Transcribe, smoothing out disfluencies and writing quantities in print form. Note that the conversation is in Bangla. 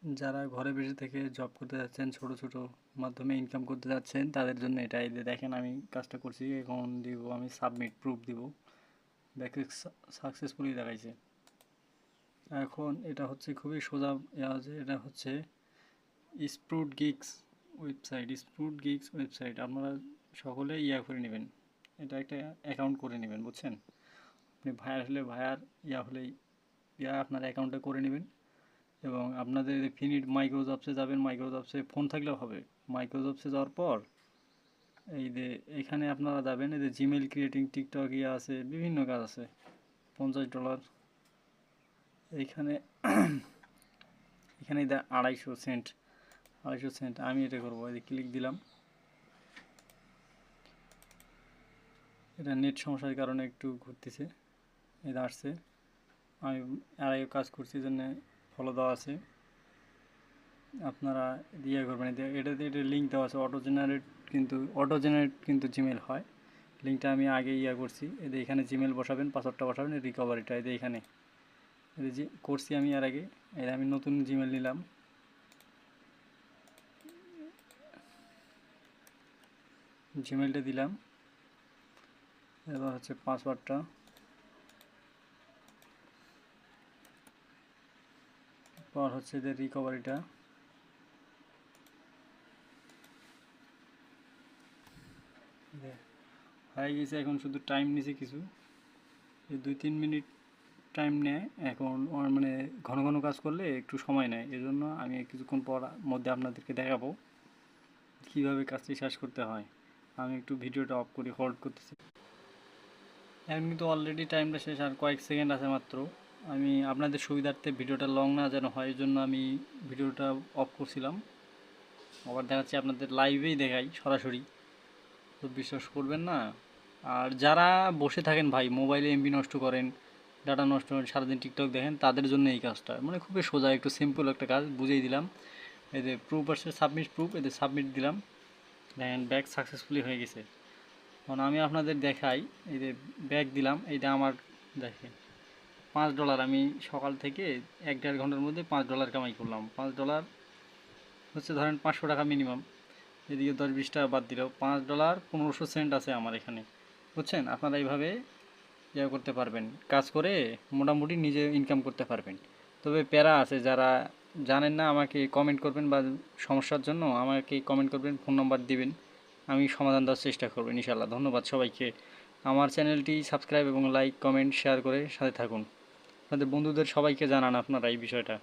যারা ঘরে বসে থেকে জব করতে যাচ্ছেন, ছোট ছোট মাধ্যমে ইনকাম করতে যাচ্ছেন, তাদের জন্য এটা। এই যে দেখেন আমি কাজটা করছি, এখন দিব আমি সাবমিট প্রুফ দিব, দেখে সাকসেসফুলি দেখাইছে। এখন এটা হচ্ছে খুবই সোজা। আছে এটা হচ্ছে স্প্রুট গিগস ওয়েবসাইট। আপনারা সকলে করে নেবেন, এটা একটা অ্যাকাউন্ট করে নেবেন, বুঝছেন? আপনি ভাইয়ার হলে ভাইয়ার, হলে আপনার অ্যাকাউন্টে করে নেবেন। এবং আপনাদের ফিনিট মাইক্রোজবসে যাবেন, মাইক্রোজবসে ফোন থাকলেও হবে। মাইক্রোজবসে যাওয়ার পর এই যে এখানে আপনারা যাবেন, এই যে জিমেল ক্রিয়েটিং, টিকটক আছে, বিভিন্ন কাজ আছে, $50। এইখানে এখানে 250 সেন্ট আমি এটা করবো। এই যে ক্লিক দিলাম। এটা নেট সমস্যার কারণে একটু ঘুরতেছে। এটা আসছে, আমি আর কাজ করছি জন্য ফলো দেওয়া আছে। আপনারা দিয়ে করবেন, এটাতে লিঙ্ক দেওয়া আছে অটো জেনারেট কিন্তু জিমেল হয়। লিঙ্কটা আমি আগে করছি। এদের এখানে জিমেল বসাবেন, পাসওয়ার্ডটা বসাবেন, রিকভারিটা এদের এখানে এদের যে করছি আমি আর আগে। এর আমি নতুন জিমেল নিলাম, জিমেলটা দিলাম। এবার হচ্ছে পাসওয়ার্ডটা, পর হচ্ছে এদের রিকভারিটা। হয়ে গেছে, এখন শুধু টাইম নিছে কিছু, এই 2-3 মিনিট টাইম নেয়। এখন মানে ঘন ঘন কাজ করলে একটু সময় নেয়, এজন্য আমি কিছুক্ষণ পর মধ্যে আপনাদেরকে দেখাবো কীভাবে কাজটি শেষ করতে হয়। আমি একটু ভিডিওটা অফ করি, হোল্ড করতেছি। এখন কিন্তু অলরেডি টাইমটা শেষ, আর কয়েক সেকেন্ড আছে মাত্র। আমি আপনাদের সুবিধার্থে ভিডিওটা লং না যেন হয়, এই জন্য আমি ভিডিওটা অফ করছিলাম। আবার দেখাচ্ছি, আপনাদের লাইভেই দেখাই সরাসরি, তো বিশ্বাস করবেন না। আর যারা বসে থাকেন ভাই, মোবাইলে এমবি নষ্ট করেন, ডাটা নষ্ট করেন, সারাদিন টিকটক দেখেন, তাদের জন্য এই কাজটা মানে খুবই সোজা, একটু সিম্পল একটা কাজ বুঝিয়ে দিলাম। এই যে প্রুফ আসছে, সাবমিট প্রুফ, এদের সাবমিট দিলাম, দেখেন ব্যাক সাকসেসফুলি হয়ে গেছে। এখন আমি আপনাদের দেখাই, এই যে ব্যাক দিলাম, এইটা আমার দেখেন $5। আমি সকাল থেকে 1-1.5 ঘন্টার মধ্যে $5 কামাই করলাম। $5 হচ্ছে ধরেন 500 টাকা মিনিমাম। এদিকে 10-20 টাকা বাদ দিলেও $5 1500 সেন্ট আছে আমার এখানে, বুঝছেন? আপনারা এইভাবে করতে পারবেন, কাজ করে মোটামুটি নিজে ইনকাম করতে পারবেন। তবে প্যারা আছে, যারা জানেন না আমাকে কমেন্ট করবেন, বা সমস্যার জন্য আমাকে কমেন্ট করবেন, ফোন নাম্বার দিবেন, আমি সমাধান দেওয়ার চেষ্টা করব ইনশাল্লাহ। ধন্যবাদ সবাইকে। আমার চ্যানেলটি সাবস্ক্রাইব এবং লাইক, কমেন্ট, শেয়ার করে সাথে থাকুন। আপনাদের বন্ধুদের সবাইকে জানান আপনারা এই বিষয়টা।